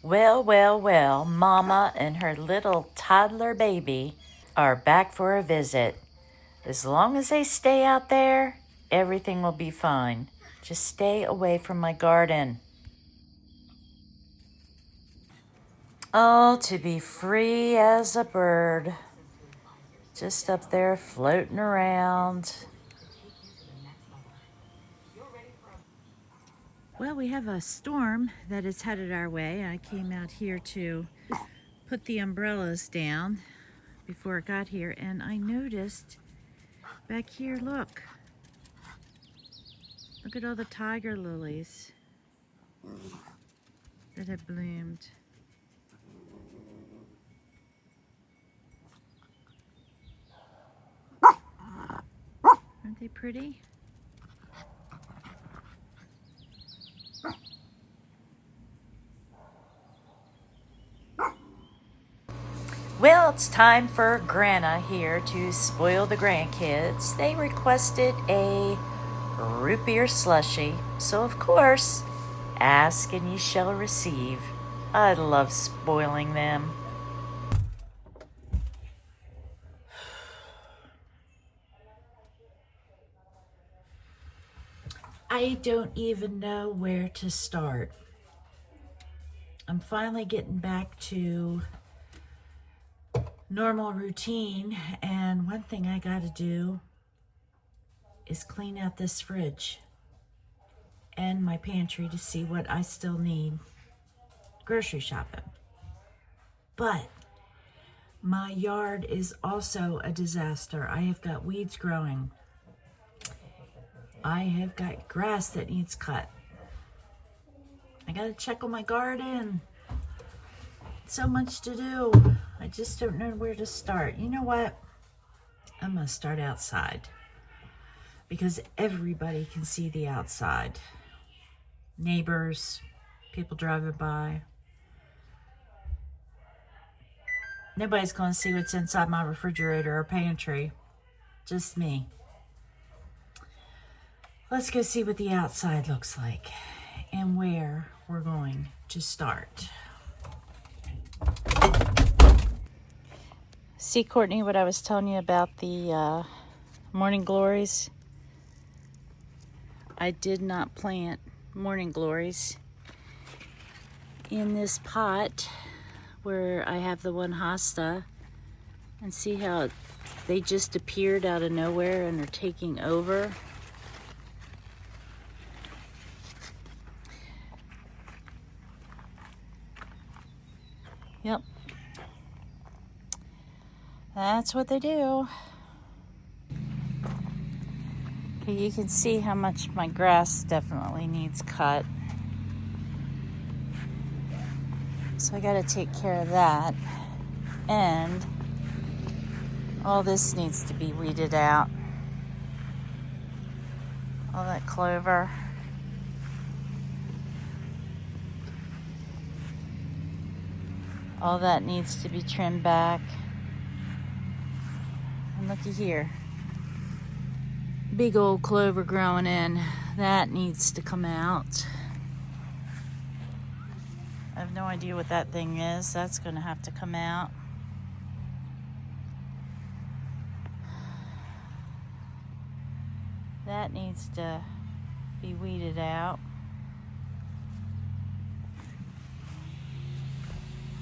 Well, well, well, Mama and her little toddler baby are back for a visit. As long as they stay out there, everything will be fine. Just stay away from my garden. Oh, to be free as a bird. Just up there floating around. Well, we have a storm that is headed our way. I came out here to put the umbrellas down before it got here, and I noticed back here, look at all the tiger lilies that have bloomed. Aren't they pretty? Well, it's time for Grandma here to spoil the grandkids. They requested a root beer slushie, so of course, ask and ye shall receive. I love spoiling them. I don't even know where to start. I'm finally getting back to normal routine, and one thing I gotta do is clean out this fridge and my pantry to see what I still need grocery shopping. But my yard is also a disaster. I have got weeds growing. I have got grass that needs cut. I gotta check on my garden. So much to do. I just don't know where to start. You know what? I'm gonna start outside because everybody can see the outside. Neighbors, people driving by. Nobody's gonna see what's inside my refrigerator or pantry. Just me. Let's go see what the outside looks like and where we're going to start. See, Courtney, what I was telling you about the morning glories? I did not plant morning glories in this pot where I have the one hosta, and see how they just appeared out of nowhere and are taking over. Yep. That's what they do. Okay, you can see how much my grass definitely needs cut. So I gotta take care of that. And all this needs to be weeded out. All that clover. All that needs to be trimmed back. And looky here. Big old clover growing in. That needs to come out. I have no idea what that thing is. That's gonna have to come out. That needs to be weeded out.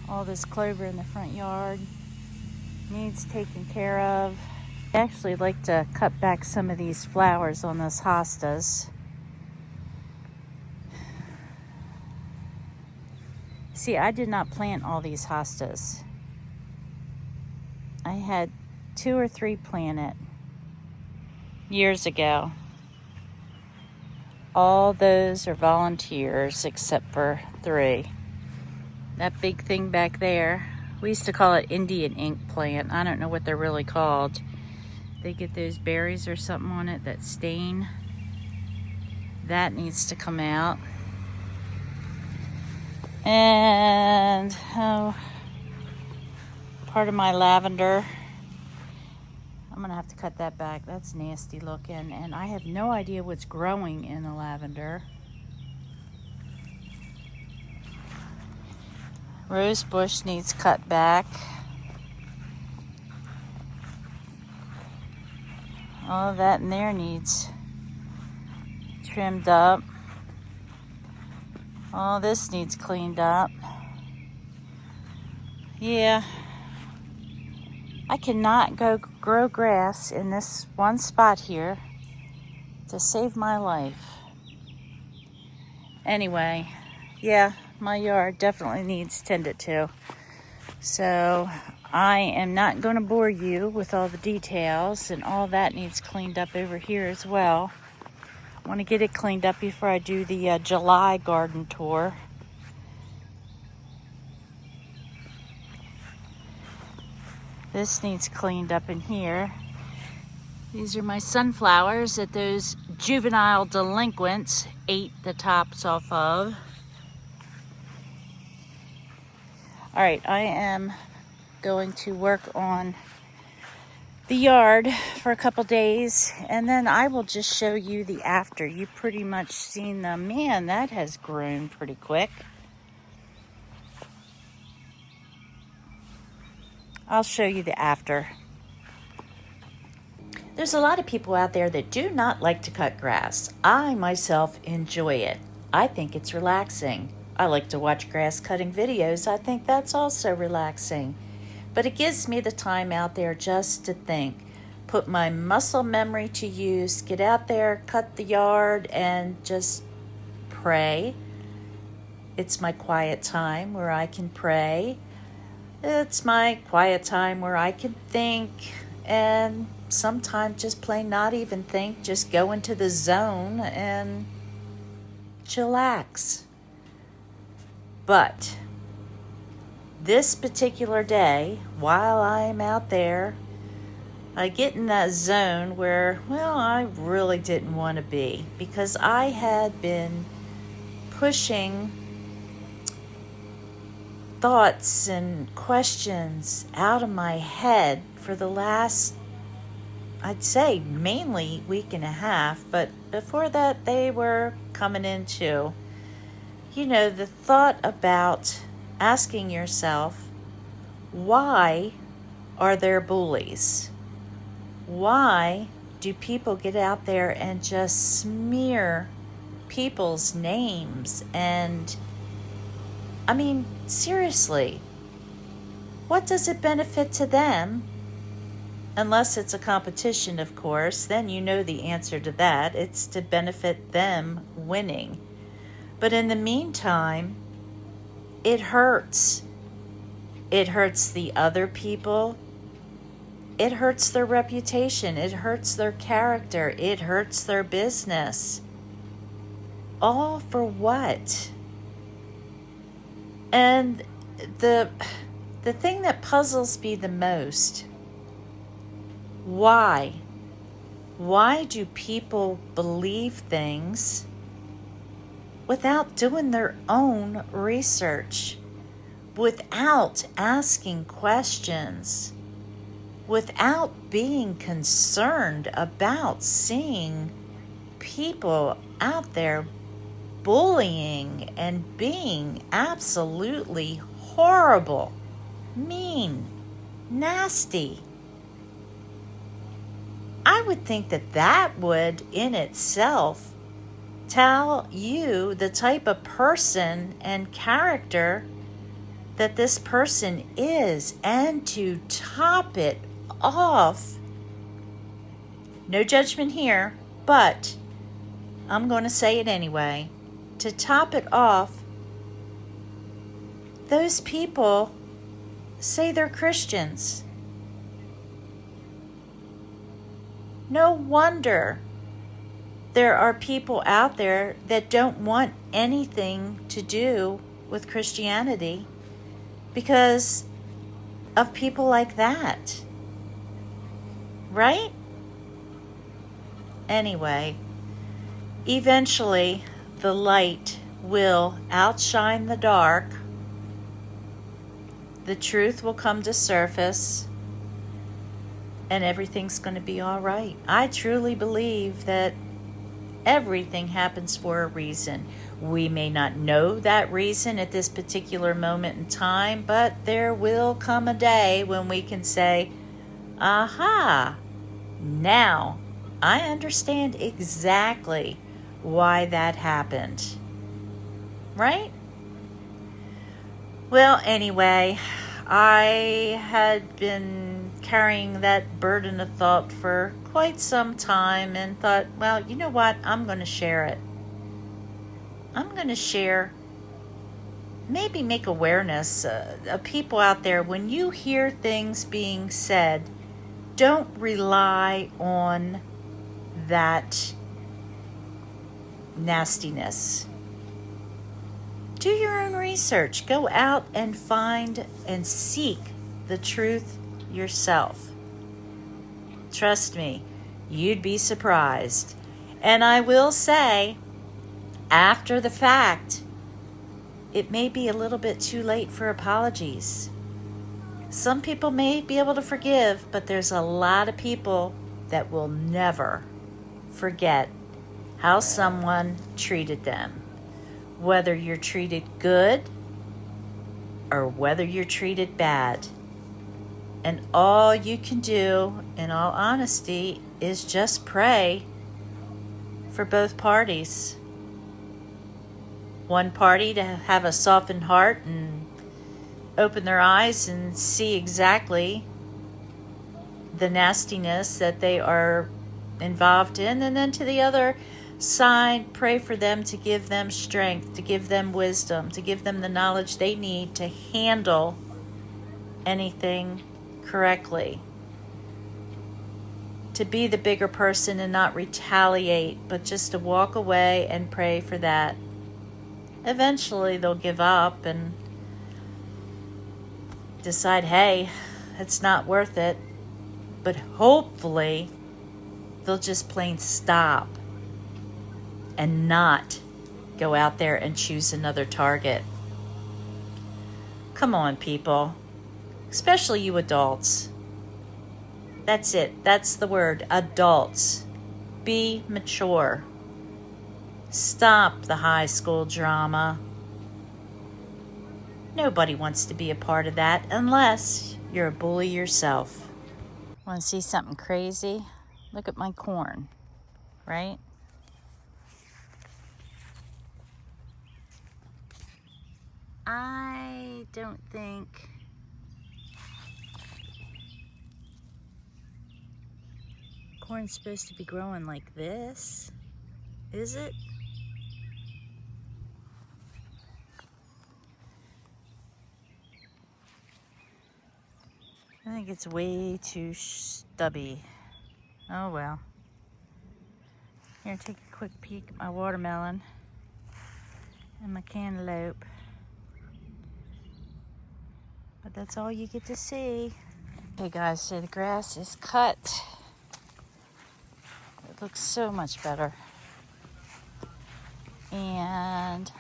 All this clover in the front yard needs taken care of. I actually like to cut back some of these flowers on those hostas. See, I did not plant all these hostas. I had 2 or 3 planted years ago. All those are volunteers except for 3. That big thing back there, we used to call it Indian ink plant. I don't know what they're really called. They get those berries or something on it that stain. That needs to come out. And part of my lavender, I'm gonna have to cut that back. That's nasty looking, and I have no idea what's growing in the lavender. Rose bush needs cut back. All of that in there needs trimmed up. All this needs cleaned up. Yeah, I cannot go grow grass in this one spot here to save my life. Anyway, yeah, my yard definitely needs tended to. So I am not going to bore you with all the details, and all that needs cleaned up over here as well. I want to get it cleaned up before I do the July garden tour. This needs cleaned up in here. These are my sunflowers that those juvenile delinquents ate the tops off of. All right, I am going to work on the yard for a couple days, and then I will just show you the after. You've pretty much seen the, man, that has grown pretty quick. I'll show you the after. There's a lot of people out there that do not like to cut grass. I myself enjoy it. I think it's relaxing. I like to watch grass cutting videos. I think that's also relaxing. But it gives me the time out there just to think, put my muscle memory to use, get out there, cut the yard, and just pray. It's my quiet time where I can pray. It's my quiet time where I can think, and sometimes just plain not even think, just go into the zone and chillax. But this particular day, while I'm out there, I get in that zone where, well, I really didn't want to be, because I had been pushing thoughts and questions out of my head for the last, I'd say, mainly week and a half, but before that they were coming into, the thought about asking yourself, why are there bullies? Why do people get out there and just smear people's names? And I mean, seriously, what does it benefit to them? Unless it's a competition, of course, then you know the answer to that. It's to benefit them winning. But in the meantime, it hurts. It hurts the other people. It hurts their reputation. It hurts their character. It hurts their business. All for what? And the thing that puzzles me the most, why? Why do people believe things without doing their own research, without asking questions, without being concerned about seeing people out there bullying and being absolutely horrible, mean, nasty? I would think that would in itself tell you the type of person and character that this person is. And to top it off, no judgment here, but I'm going to say it anyway, to top it off, those people say they're Christians. No wonder there are people out there that don't want anything to do with Christianity because of people like that. Right? Anyway, eventually the light will outshine the dark. The truth will come to surface, and everything's going to be all right. I truly believe that everything happens for a reason. We may not know that reason at this particular moment in time, but there will come a day when we can say, aha, now I understand exactly why that happened. Right? Well, anyway, I had been carrying that burden of thought for quite some time and thought, well, you know what? I'm going to share it. I'm going to share, maybe make awareness of people out there. When you hear things being said, don't rely on that nastiness. Do your own research. Go out and find and seek the truth yourself. Trust me, you'd be surprised. And I will say, after the fact, it may be a little bit too late for apologies. Some people may be able to forgive, but there's a lot of people that will never forget how someone treated them. Whether you're treated good or whether you're treated bad. And all you can do, in all honesty, is just pray for both parties. One party to have a softened heart and open their eyes and see exactly the nastiness that they are involved in, and then to the other side, pray for them to give them strength, to give them wisdom, to give them the knowledge they need to handle anything correctly. To be the bigger person and not retaliate, but just to walk away and pray for that. Eventually they'll give up and decide, hey, it's not worth it. But hopefully they'll just plain stop and not go out there and choose another target. Come on, people. Especially you adults. That's it. That's the word. Adults. Be mature. Stop the high school drama. Nobody wants to be a part of that unless you're a bully yourself. Want to see something crazy? Look at my corn, right? I don't think corn's supposed to be growing like this, is it? I think it's way too stubby. Oh well. Here, take a quick peek at my watermelon and my cantaloupe. But that's all you get to see. Okay guys, so the grass is cut. It looks so much better. And,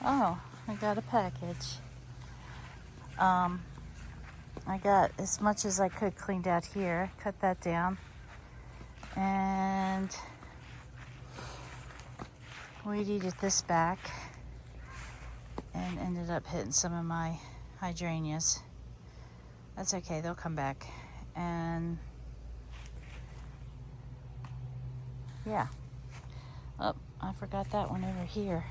oh, I got a package. I got as much as I could cleaned out here. Cut that down. And weeded this back. And ended up hitting some of my hydrangeas. That's okay, they'll come back. And yeah. Oh, I forgot that one over here.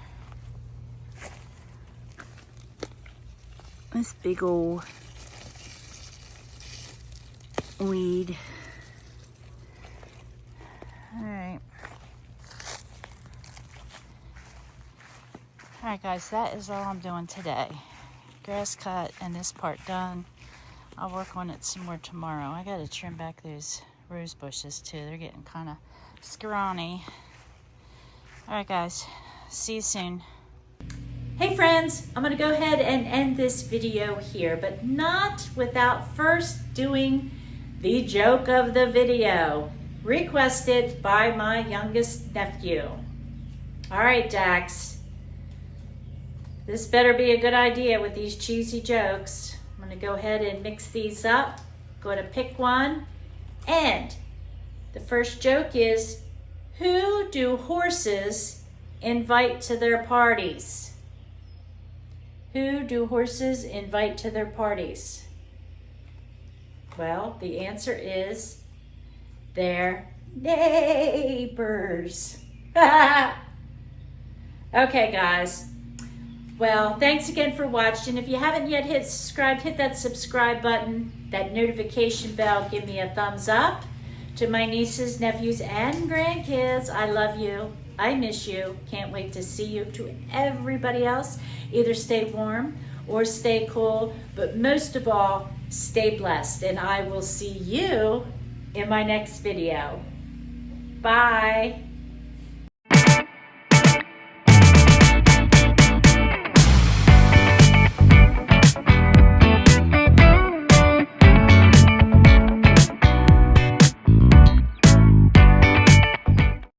This big old weed. Alright. Alright guys, that is all I'm doing today. Grass cut and this part done. I'll work on it some more tomorrow. I gotta trim back those rose bushes too. They're getting kind of scrawny. Alright guys, see you soon. Hey friends, I'm gonna go ahead and end this video here, but not without first doing the joke of the video, requested by my youngest nephew. Alright Dax, this better be a good idea with these cheesy jokes. I'm gonna go ahead and mix these up, go to pick one, and the first joke is, who do horses invite to their parties? Who do horses invite to their parties? Well, the answer is their neighbors. Okay, guys. Well, thanks again for watching. If you haven't yet hit subscribe, hit that subscribe button, that notification bell, give me a thumbs up. To my nieces, nephews, and grandkids, I love you. I miss you. Can't wait to see you. To everybody else, either stay warm or stay cool, but most of all, stay blessed. And I will see you in my next video. Bye.